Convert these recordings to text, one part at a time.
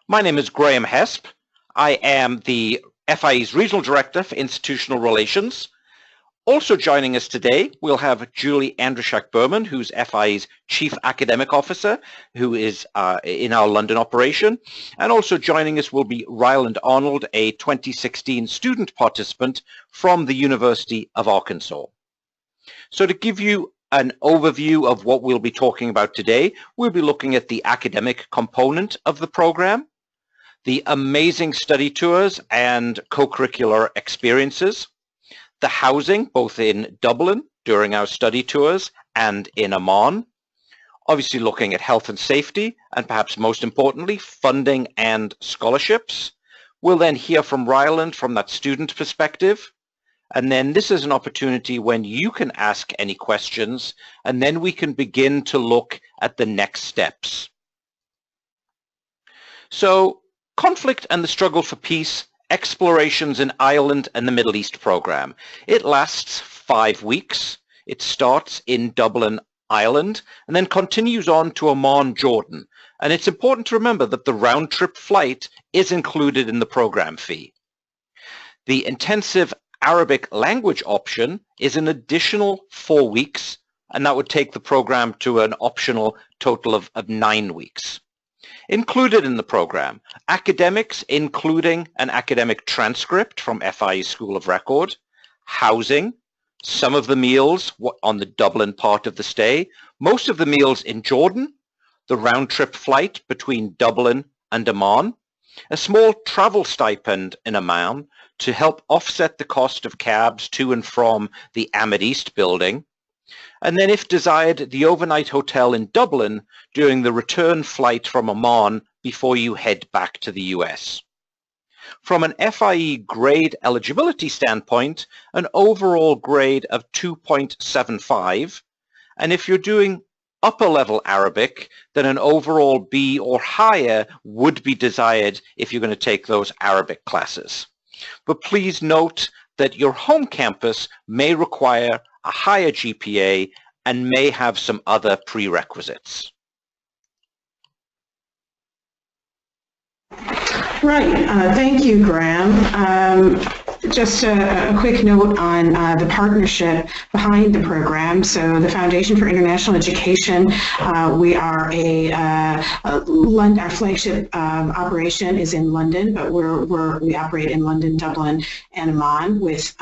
My name is Graham Hesp. I am the FIE's Regional Director for Institutional Relations. Also joining us today, we'll have Julie Andruszak-Berman, who's FIE's Chief Academic Officer, who is in our London operation. And also joining us will be Ryland Arnold, a 2016 student participant from the University of Arkansas. So to give you an overview of what we'll be talking about today, we'll be looking at the academic component of the program, the amazing study tours and co-curricular experiences, the housing both in Dublin during our study tours and in Amman, obviously looking at health and safety, and perhaps most importantly, funding and scholarships. We'll then hear from Ryland from that student perspective. And then this is an opportunity when you can ask any questions, and then we can begin to look at the next steps. So, Conflict and the Struggle for Peace, Explorations in Ireland and the Middle East program. It lasts 5 weeks. It starts in Dublin, Ireland, and then continues on to Amman, Jordan. And it's important to remember that the round-trip flight is included in the program fee. The intensive Arabic language option is an additional 4 weeks, and that would take the program to an optional total of 9 weeks. Included in the program, academics including an academic transcript from FIE School of Record, housing, some of the meals on the Dublin part of the stay, most of the meals in Jordan, the round-trip flight between Dublin and Amman, a small travel stipend in Amman to help offset the cost of cabs to and from the Ahmed East building, and then if desired, the overnight hotel in Dublin during the return flight from Amman before you head back to the US. From an FIE grade eligibility standpoint, an overall grade of 2.75, and if you're doing upper level Arabic, then an overall B or higher would be desired if you're going to take those Arabic classes. But please note that your home campus may require a higher GPA and may have some other prerequisites. Right. Thank you, Graham. Just a quick note on the partnership behind the program. So the Foundation for International Education, we are our flagship operation is in London, but we operate in London, Dublin, and Amman with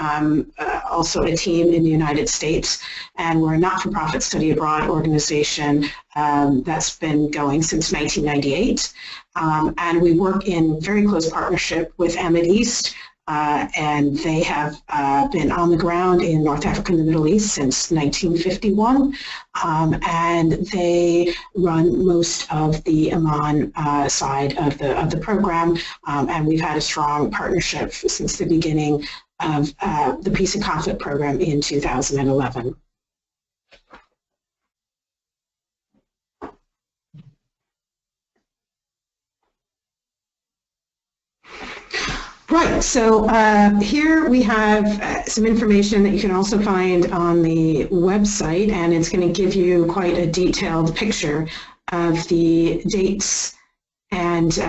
also a team in the United States. And we're a not-for-profit study abroad organization that's been going since 1998. And we work in very close partnership with Ahmed East, and they have been on the ground in North Africa and the Middle East since 1951, and they run most of the Amman side of the program, and we've had a strong partnership since the beginning of the Peace and Conflict program in 2011. Right, so here we have some information that you can also find on the website, and it's going to give you quite a detailed picture of the dates and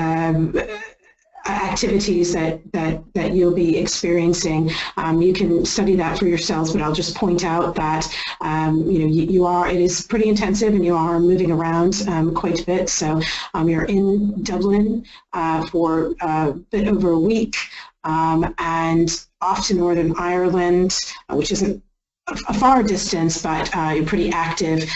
activities that you'll be experiencing. You can study that for yourselves, but I'll just point out that it is pretty intensive and you are moving around quite a bit. So you're in Dublin for a bit over a week and off to Northern Ireland, which isn't a far distance, but you're pretty active,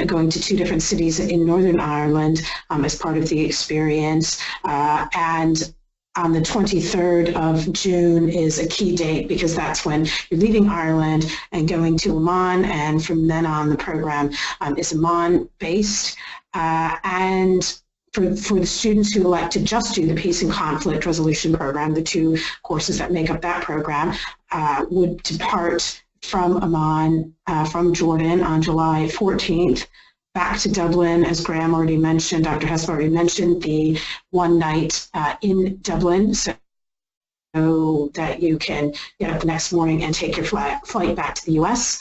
going to 2 different cities in Northern Ireland as part of the experience. And on the 23rd of June is a key date because that's when you're leaving Ireland and going to Amman, and from then on the program is Amman-based. And for the students who elect to just do the Peace and Conflict Resolution program, the 2 courses that make up that program would depart from Amman, from Jordan on July 14th, back to Dublin, as Graham already mentioned, Dr. Hesp already mentioned, the 1 night in Dublin, so that you can get up the next morning and take your flight back to the US.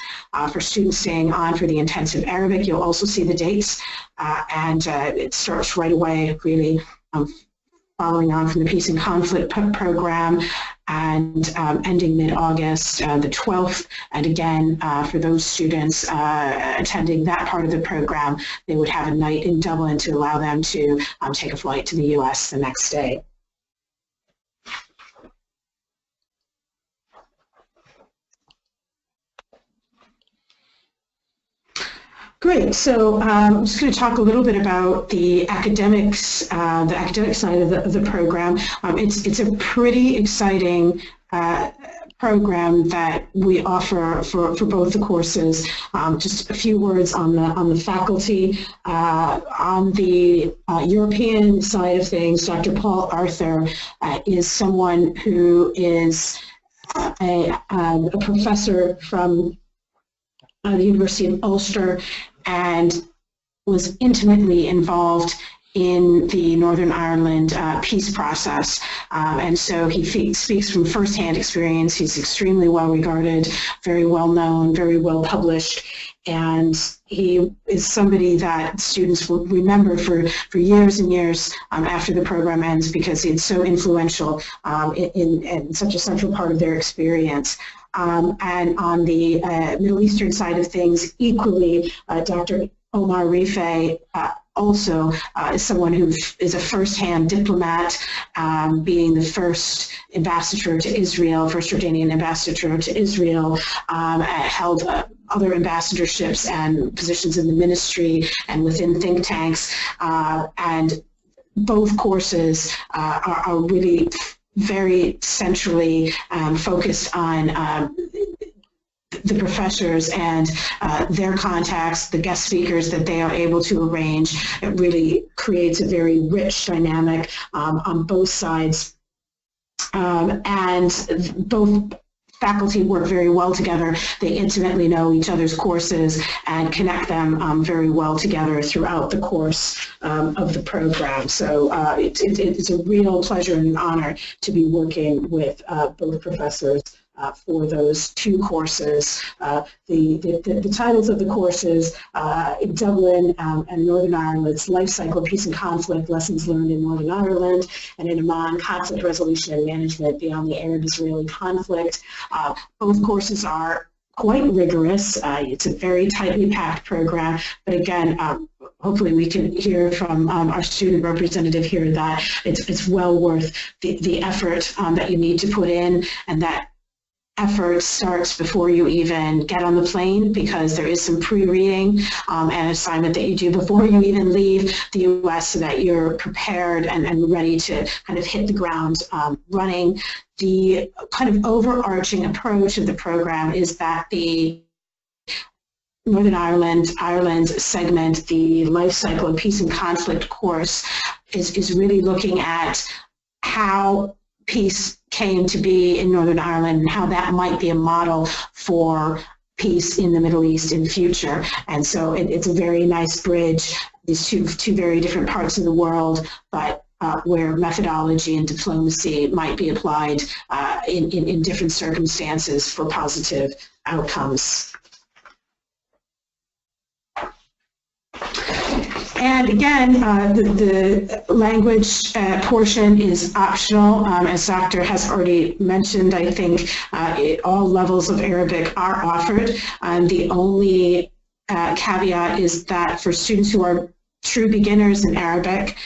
For students staying on for the intensive Arabic, you'll also see the dates, and it starts right away, really, following on from the Peace and Conflict program, and ending mid-August, the 12th. And again, for those students attending that part of the program, they would have a night in Dublin to allow them to take a flight to the U.S. the next day. Great. So I'm just going to talk a little bit about the academic side of the program. It's a pretty exciting program that we offer for both the courses. Just a few words on the faculty. On the European side of things, Dr. Paul Arthur is someone who is a professor from the University of Ulster and was intimately involved in the Northern Ireland peace process. And so he speaks from firsthand experience. He's extremely well regarded, very well known, very well published, and he is somebody that students will remember for years and years after the program ends, because it's so influential in such a central part of their experience. And on the Middle Eastern side of things, equally, Dr. Omar Rife also is someone who is a first-hand diplomat, being the first ambassador to Israel, first Jordanian ambassador to Israel, held other ambassadorships and positions in the ministry and within think tanks. And both courses are really very centrally focused on the professors and their contacts, the guest speakers that they are able to arrange. It really creates a very rich dynamic on both sides. And both faculty work very well together. They intimately know each other's courses and connect them very well together throughout the course of the program. So it's a real pleasure and an honor to be working with both professors for those two courses. The titles of the courses in Dublin and Northern Ireland, it's Life Cycle, Peace and Conflict, Lessons Learned in Northern Ireland, and in Amman, Conflict Resolution and Management Beyond the Arab-Israeli Conflict. Both courses are quite rigorous. It's a very tightly packed program, but again, hopefully we can hear from our student representative here that it's well worth the effort that you need to put in, and that effort starts before you even get on the plane, because there is some pre-reading and assignment that you do before you even leave the U.S. so that you're prepared and ready to kind of hit the ground running. The kind of overarching approach of the program is that the Northern Ireland segment, the Life Cycle of Peace and Conflict course, is really looking at how peace came to be in Northern Ireland and how that might be a model for peace in the Middle East in future. And so it's a very nice bridge, these two very different parts of the world, but where methodology and diplomacy might be applied in different circumstances for positive outcomes. And again, the language portion is optional. As Dr. has already mentioned, I think all levels of Arabic are offered. The only caveat is that for students who are true beginners in Arabic,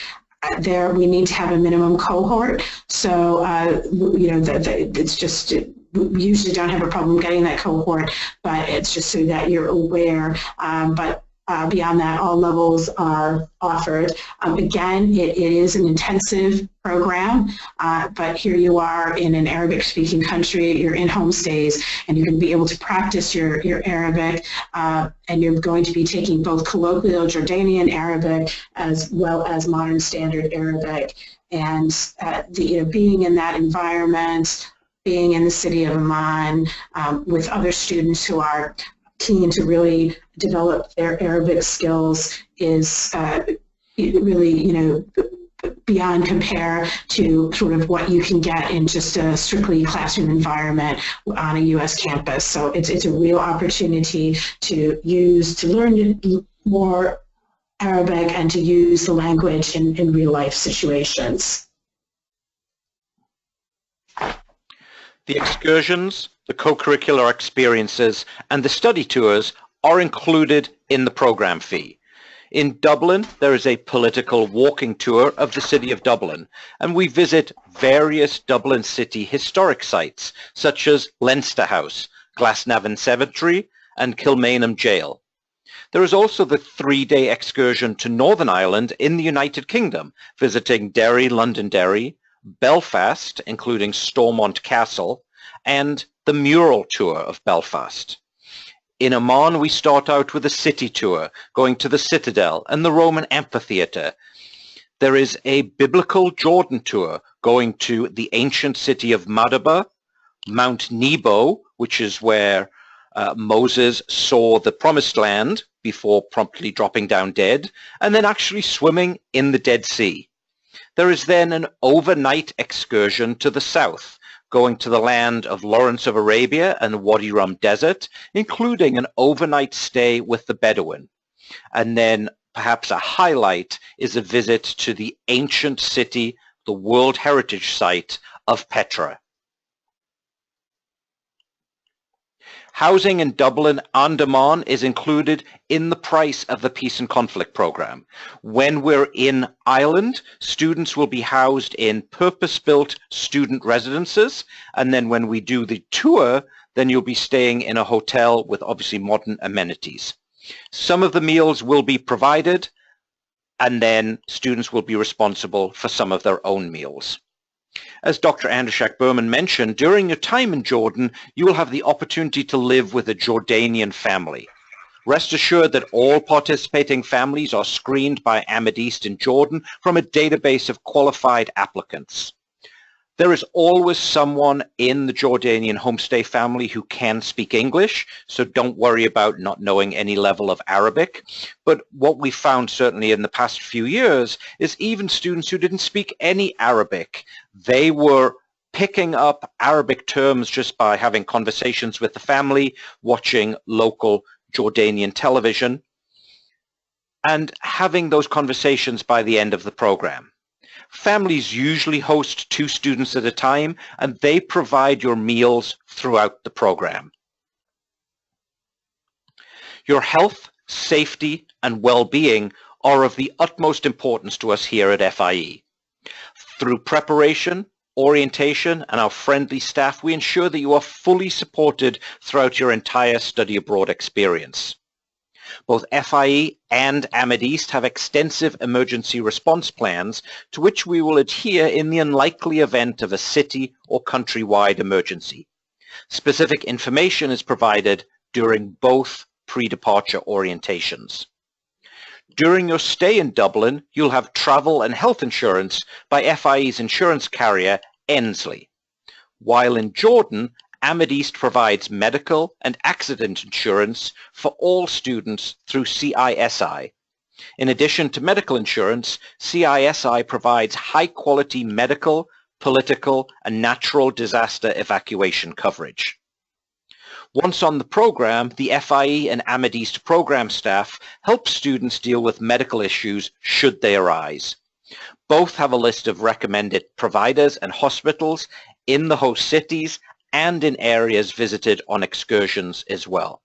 we need to have a minimum cohort. So, it's just, we usually don't have a problem getting that cohort, but it's just so that you're aware. Beyond that, all levels are offered. Again, it is an intensive program, but here you are in an Arabic-speaking country, you're in homestays, and you're going to be able to practice your Arabic, and you're going to be taking both colloquial Jordanian Arabic as well as modern standard Arabic. And being in that environment, being in the city of Amman with other students who are keen to really develop their Arabic skills is really, beyond compare to sort of what you can get in just a strictly classroom environment on a U.S. campus. So it's a real opportunity to learn more Arabic and to use the language in real life situations. The excursions, the co-curricular experiences, and the study tours are included in the program fee. In Dublin, there is a political walking tour of the city of Dublin, and we visit various Dublin city historic sites, such as Leinster House, Glasnevin Cemetery, and Kilmainham Jail. There is also the 3-day excursion to Northern Ireland in the United Kingdom, visiting Derry, Londonderry, Belfast, including Stormont Castle, and the mural tour of Belfast. In Oman, we start out with a city tour, going to the Citadel and the Roman Amphitheatre. There is a biblical Jordan tour, going to the ancient city of Madaba, Mount Nebo, which is where Moses saw the Promised Land before promptly dropping down dead, and then actually swimming in the Dead Sea. There is then an overnight excursion to the south, going to the land of Lawrence of Arabia and the Wadi Rum Desert, including an overnight stay with the Bedouin. And then perhaps a highlight is a visit to the ancient city, the World Heritage Site of Petra. Housing in Dublin and Oman is included in the price of the Peace and Conflict program. When we're in Ireland, students will be housed in purpose-built student residences, and then when we do the tour, then you'll be staying in a hotel with obviously modern amenities. Some of the meals will be provided, and then students will be responsible for some of their own meals. As Dr. Andrzej Berman mentioned, during your time in Jordan, you will have the opportunity to live with a Jordanian family. Rest assured that all participating families are screened by Ahmed East in Jordan from a database of qualified applicants. There is always someone in the Jordanian homestay family who can speak English, so don't worry about not knowing any level of Arabic. But what we found certainly in the past few years is even students who didn't speak any Arabic, they were picking up Arabic terms just by having conversations with the family, watching local Jordanian television, and having those conversations by the end of the program. Families usually host 2 students at a time, and they provide your meals throughout the program. Your health, safety, and well-being are of the utmost importance to us here at FIE. Through preparation, orientation, and our friendly staff, we ensure that you are fully supported throughout your entire study abroad experience. Both FIE and Ahmed East have extensive emergency response plans to which we will adhere in the unlikely event of a city or countrywide emergency. Specific information is provided during both pre-departure orientations. During your stay in Dublin, you'll have travel and health insurance by FIE's insurance carrier, Ensley. While in Jordan, Ahmed East provides medical and accident insurance for all students through CISI. In addition to medical insurance, CISI provides high-quality medical, political, and natural disaster evacuation coverage. Once on the program, the FIE and Ahmed East program staff help students deal with medical issues should they arise. Both have a list of recommended providers and hospitals in the host cities and in areas visited on excursions as well.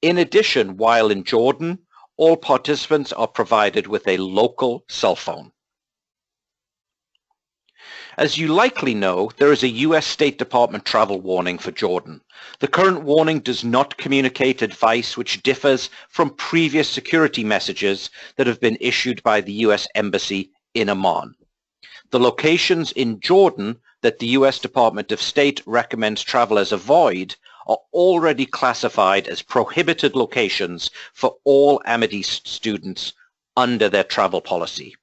In addition, while in Jordan, all participants are provided with a local cell phone. As you likely know, there is a US State Department travel warning for Jordan. The current warning does not communicate advice which differs from previous security messages that have been issued by the US Embassy in Amman. The locations in Jordan that the US Department of State recommends travelers avoid are already classified as prohibited locations for all Ahmed East students under their travel policy.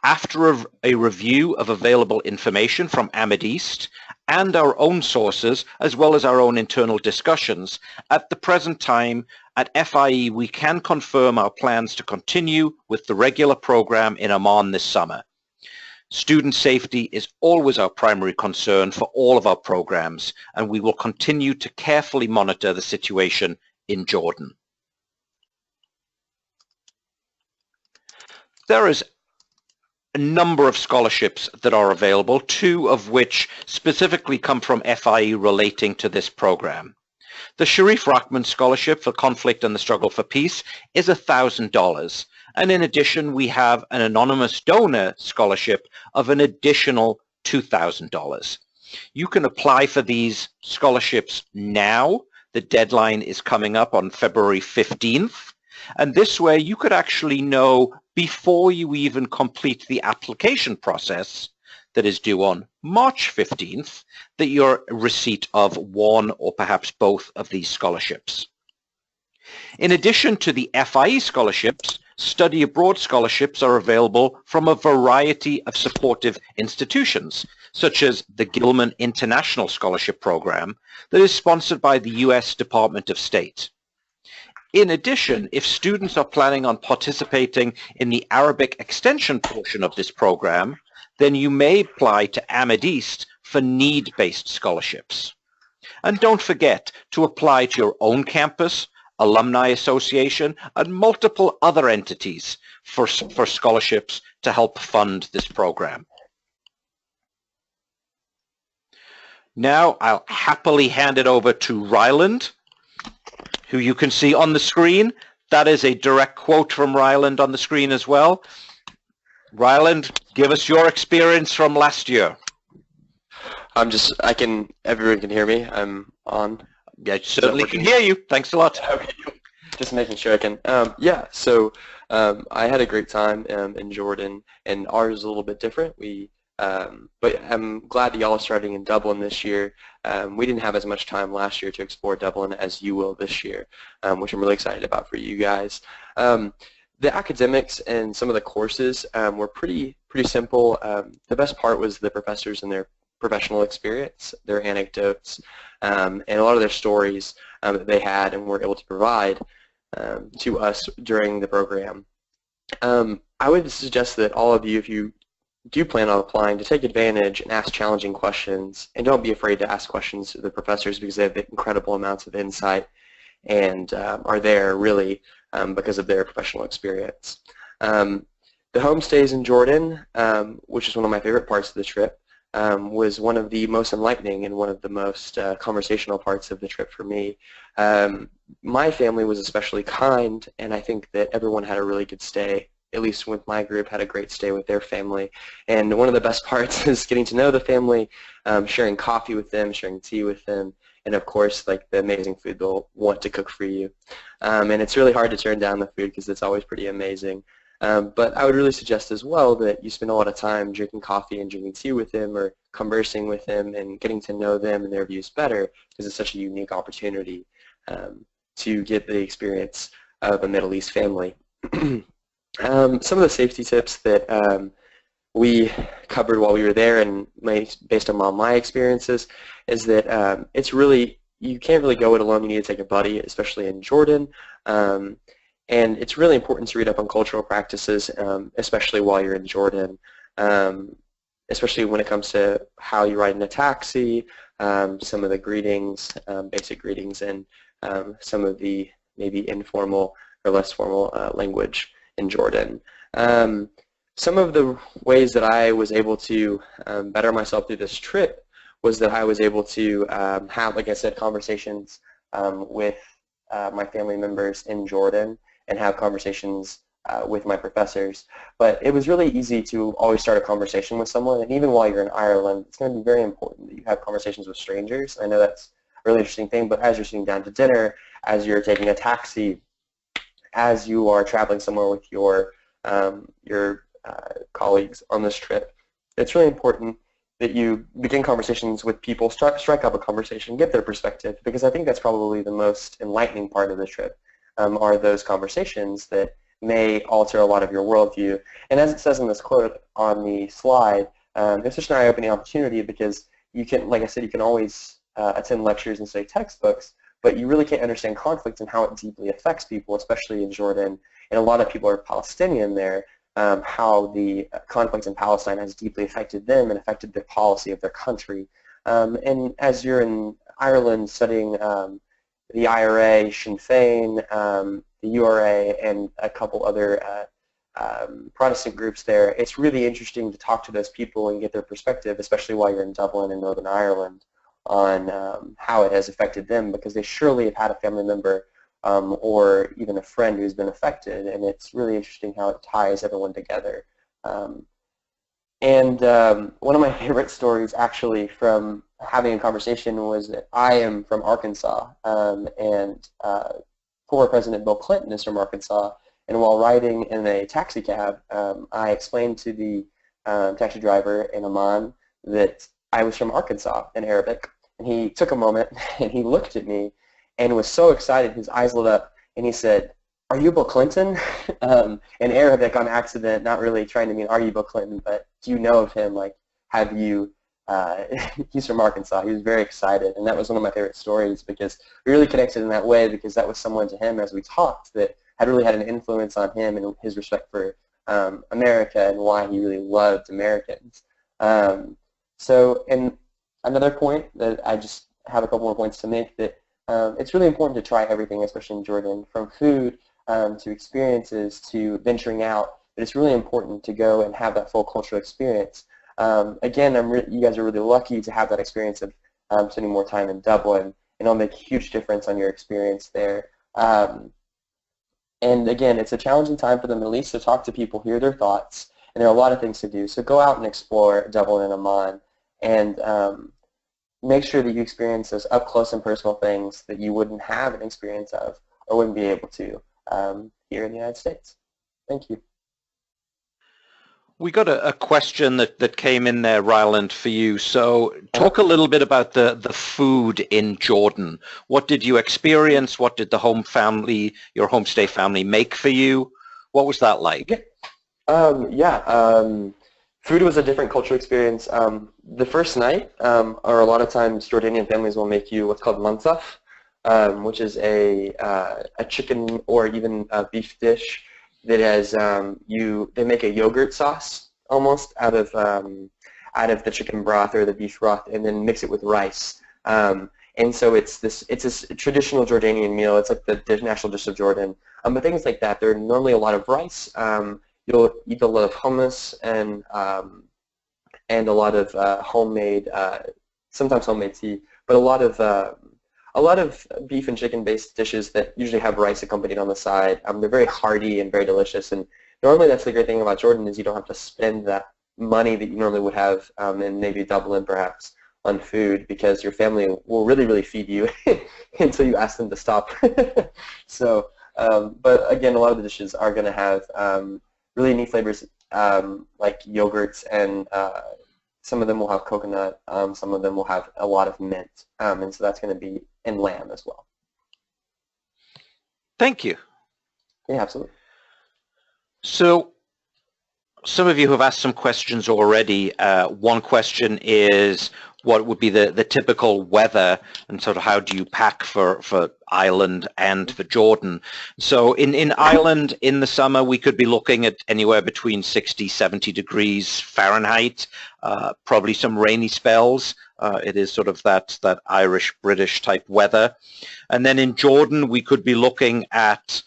After a review of available information from Ahmed East and our own sources, as well as our own internal discussions, at the present time at FIE we can confirm our plans to continue with the regular program in Amman this summer. Student safety is always our primary concern for all of our programs, and we will continue to carefully monitor the situation in Jordan. There is a number of scholarships that are available, two of which specifically come from FIE relating to this program. The Sharif Rahman Scholarship for Conflict and the Struggle for Peace is $1,000. And in addition, we have an anonymous donor scholarship of an additional $2,000. You can apply for these scholarships now. The deadline is coming up on February 15th. And this way you could actually know before you even complete the application process that is due on March 15th that you're in receipt of one or perhaps both of these scholarships. In addition to the FIE scholarships, study abroad scholarships are available from a variety of supportive institutions, such as the Gilman International Scholarship Program that is sponsored by the US Department of State. In addition, if students are planning on participating in the Arabic extension portion of this program, then you may apply to Ahmed East for need-based scholarships. And don't forget to apply to your own campus, alumni association, and multiple other entities for scholarships to help fund this program. Now I'll happily hand it over to Ryland, who you can see on the screen. That is a direct quote from Ryland on the screen as well. Ryland, give us your experience from last year. Everyone can hear me. I'm on. Yeah, certainly can hear you. Thanks a lot. Okay. Just making sure I can. I had a great time in Jordan, and ours is a little bit different. But I'm glad that y'all are starting in Dublin this year. We didn't have as much time last year to explore Dublin as you will this year, which I'm really excited about for you guys. The academics and some of the courses were pretty simple. The best part was the professors and their professional experience, their anecdotes, and a lot of their stories that they had and were able to provide to us during the program. I would suggest that all of you, if you do plan on applying, to take advantage and ask challenging questions, and don't be afraid to ask questions to the professors because they have incredible amounts of insight and are there really because of their professional experience. The homestays in Jordan, which is one of my favorite parts of the trip, was one of the most enlightening and one of the most conversational parts of the trip for me. My family was especially kind, and I think that everyone had a really good stay. At least with my group, had a great stay with their family. And one of the best parts is getting to know the family, sharing coffee with them, sharing tea with them, and of course, like the amazing food they'll want to cook for you. And it's really hard to turn down the food because it's always pretty amazing. But I would really suggest as well that you spend a lot of time drinking coffee and drinking tea with them or conversing with them and getting to know them and their views better because it's such a unique opportunity to get the experience of a Middle East family. Some of the safety tips that we covered while we were there and based on all my experiences is that you can't really go it alone. You need to take a buddy, especially in Jordan. And it's really important to read up on cultural practices, especially while you're in Jordan, especially when it comes to how you ride in a taxi, some of the greetings, basic greetings, and some of the maybe informal or less formal language in Jordan. Some of the ways that I was able to better myself through this trip was that I was able to have, like I said, conversations with my family members in Jordan and have conversations with my professors. But it was really easy to always start a conversation with someone, and even while you're in Ireland, it's going to be very important that you have conversations with strangers. I know that's a really interesting thing, but as you're sitting down to dinner, as you're taking a taxi, as you are traveling somewhere with your colleagues on this trip, it's really important that you begin conversations with people, strike up a conversation, get their perspective, because I think that's probably the most enlightening part of the trip, are those conversations that may alter a lot of your worldview. And as it says in this quote on the slide, it's such an eye-opening opportunity because you can, like I said, you can always attend lectures and study textbooks, but you really can't understand conflict and how it deeply affects people, especially in Jordan. And a lot of people are Palestinian there, how the conflict in Palestine has deeply affected them and affected the policy of their country. And as you're in Ireland studying the IRA, Sinn Féin, the URA, and a couple other Protestant groups there, it's really interesting to talk to those people and get their perspective, especially while you're in Dublin and Northern Ireland, on how it has affected them, because they surely have had a family member or even a friend who's been affected, and it's really interesting how it ties everyone together. One of my favorite stories actually from having a conversation was that I am from Arkansas, and former President Bill Clinton is from Arkansas, and while riding in a taxi cab, I explained to the taxi driver in Amman that I was from Arkansas in Arabic, and he took a moment and he looked at me and was so excited, his eyes lit up, and he said, "Are you Bill Clinton?" In Arabic on accident, not really trying to mean, "Are you Bill Clinton?" but do you know of him? Like, have you? He's from Arkansas. He was very excited, and that was one of my favorite stories because we really connected in that way, because that was someone to him as we talked that had really had an influence on him and his respect for America and why he really loved Americans. And another point that I just have a couple more points to make, that it's really important to try everything, especially in Jordan, from food to experiences to venturing out. But it's really important to go and have that full cultural experience. Again, you guys are really lucky to have that experience of spending more time in Dublin, and it'll make a huge difference on your experience there. And again, it's a challenging time for the Middle East to talk to people, hear their thoughts, and there are a lot of things to do. So go out and explore Dublin and Amman, and make sure that you experience those up close and personal things that you wouldn't have an experience of or wouldn't be able to here in the United States. Thank you. We got a question that came in there, Ryland, for you. So talk a little bit about the food in Jordan. What did you experience? What did the your homestay family make for you? What was that like? Food was a different cultural experience. The first night, or a lot of times Jordanian families will make you what's called mansaf, which is a chicken or even a beef dish that has they make a yogurt sauce almost out of the chicken broth or the beef broth, and then mix it with rice. And so it's a traditional Jordanian meal. It's like the national dish of Jordan. But things like that, there are normally a lot of rice. You'll eat a lot of hummus and a lot of homemade, sometimes homemade tea, but a lot of beef and chicken-based dishes that usually have rice accompanied on the side. They're very hearty and very delicious, and normally that's the great thing about Jordan, is you don't have to spend that money that you normally would have in maybe Dublin perhaps on food, because your family will really, really feed you until you ask them to stop. So, but again, a lot of the dishes are going to have really neat flavors like yogurts, and some of them will have coconut, some of them will have a lot of mint, and so that's going to be in lamb as well. Thank you. Yeah, absolutely. So some of you have asked some questions already. One question is, what would be the typical weather, and sort of how do you pack for Ireland and for Jordan? So in Ireland in the summer, we could be looking at anywhere between 60, 70 degrees Fahrenheit, probably some rainy spells. It is sort of that Irish, British type weather. And then in Jordan, we could be looking at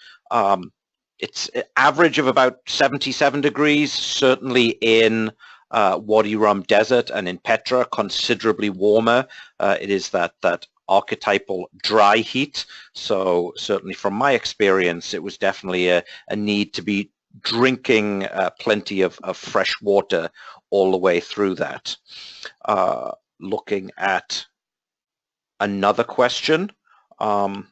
it's an average of about 77 degrees, certainly in Wadi Rum Desert and in Petra, considerably warmer. It is that archetypal dry heat. So certainly from my experience, it was definitely a need to be drinking plenty of fresh water all the way through that. Looking at another question, and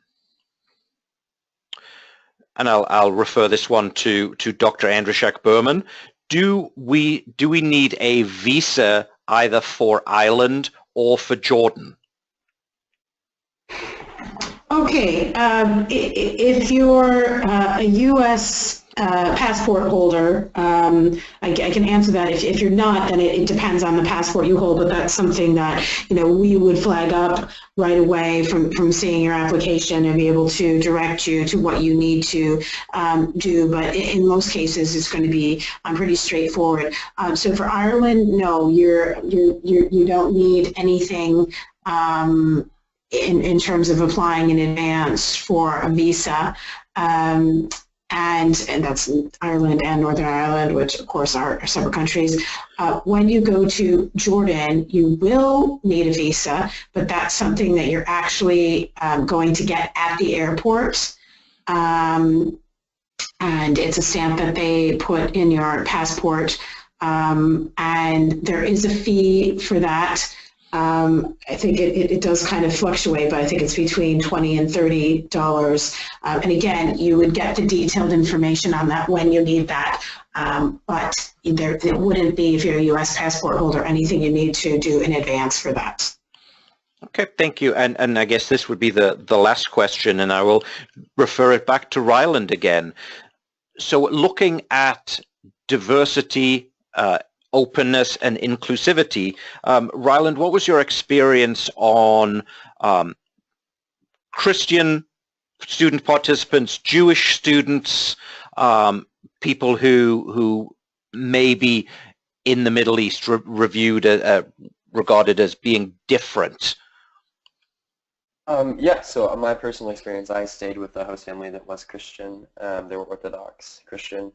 I'll refer this one to Dr. Andrzejak Berman. Do we need a visa either for Ireland or for Jordan? Okay, if you're a U.S. Passport holder, I can answer that. If you're not, then it depends on the passport you hold, but that's something that we would flag up right away from seeing your application and be able to direct you to what you need to do. But in most cases, it's going to be pretty straightforward. So for Ireland, no, you don't need anything in terms of applying in advance for a visa. and that's Ireland and Northern Ireland, which of course are separate countries. When you go to Jordan, you will need a visa, but that's something that you're actually going to get at the airport. And it's a stamp that they put in your passport, and there is a fee for that. I think it does kind of fluctuate, but I think it's between $20 and $30. And again, you would get the detailed information on that when you need that. But it wouldn't be, if you're a U.S. passport holder, anything you need to do in advance for that. Okay, thank you. And I guess this would be the last question, and I will refer it back to Ryland again. So looking at diversity, openness and inclusivity, Ryland, what was your experience on Christian student participants, Jewish students, people who may be in the Middle East regarded as being different? Yeah, so my personal experience, I stayed with a host family that was Christian. They were Orthodox Christian.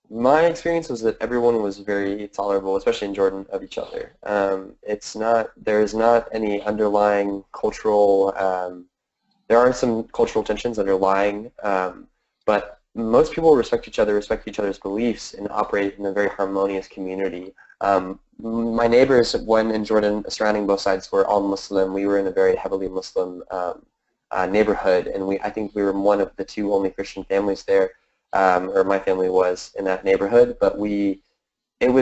My experience was that everyone was very tolerable, especially in Jordan, of each other. There is not any underlying cultural, there are some cultural tensions underlying, but most people respect each other's beliefs, and operate in a very harmonious community. My neighbors, when in Jordan, surrounding both sides, were all Muslim. We were in a very heavily Muslim neighborhood, and I think we were one of the two only Christian families there. Or my family was in that neighborhood, but I don't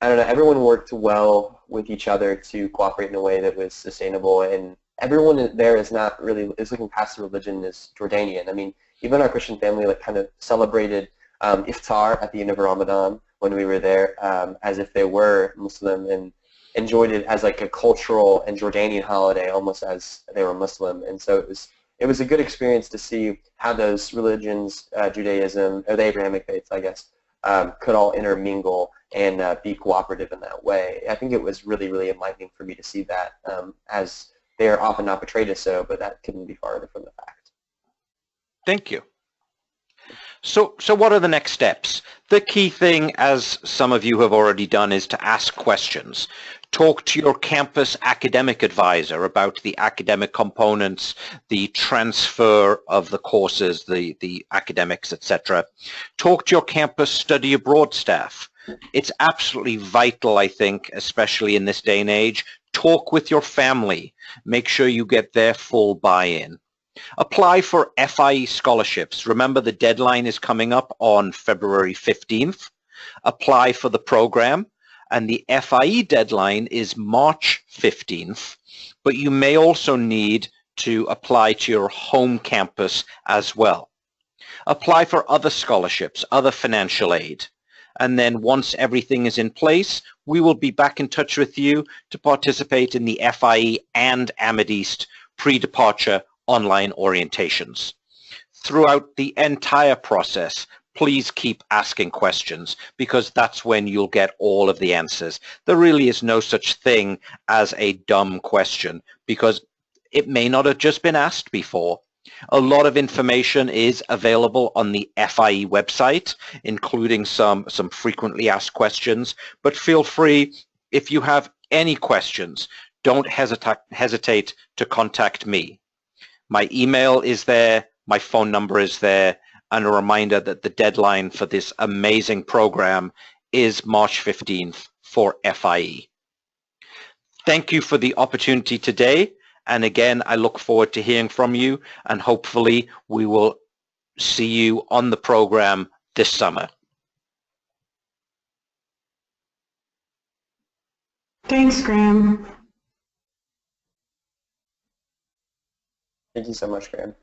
know, everyone worked well with each other to cooperate in a way that was sustainable, and everyone there is looking past the religion, is Jordanian. I mean, even our Christian family kind of celebrated iftar at the end of Ramadan when we were there, as if they were Muslim, and enjoyed it as like a cultural and Jordanian holiday, almost as they were Muslim. And so it was a good experience to see how those religions, Judaism, or the Abrahamic faiths, I guess, could all intermingle and be cooperative in that way. I think it was really, really enlightening for me to see that, as they are often not portrayed as so, but that couldn't be farther from the fact. Thank you. So what are the next steps? The key thing, as some of you have already done, is to ask questions. Talk to your campus academic advisor about the academic components, the transfer of the courses, the academics, etc. Talk to your campus study abroad staff. It's absolutely vital, I think, especially in this day and age. Talk with your family. Make sure you get their full buy-in. Apply for FIE scholarships. Remember, the deadline is coming up on February 15th. Apply for the program, and the FIE deadline is March 15th, but you may also need to apply to your home campus as well. Apply for other scholarships, other financial aid, and then once everything is in place, we will be back in touch with you to participate in the FIE and Amethyst pre-departure online orientations. Throughout the entire process, please keep asking questions, because that's when you'll get all of the answers. There really is no such thing as a dumb question, because it may not have just been asked before. A lot of information is available on the FIE website, including some frequently asked questions, but feel free, if you have any questions, don't hesitate to contact me. My email is there, my phone number is there, and a reminder that the deadline for this amazing program is March 15th for FIE. Thank you for the opportunity today, and again, I look forward to hearing from you, and hopefully we will see you on the program this summer. Thanks, Graham. Thank you so much, Graham.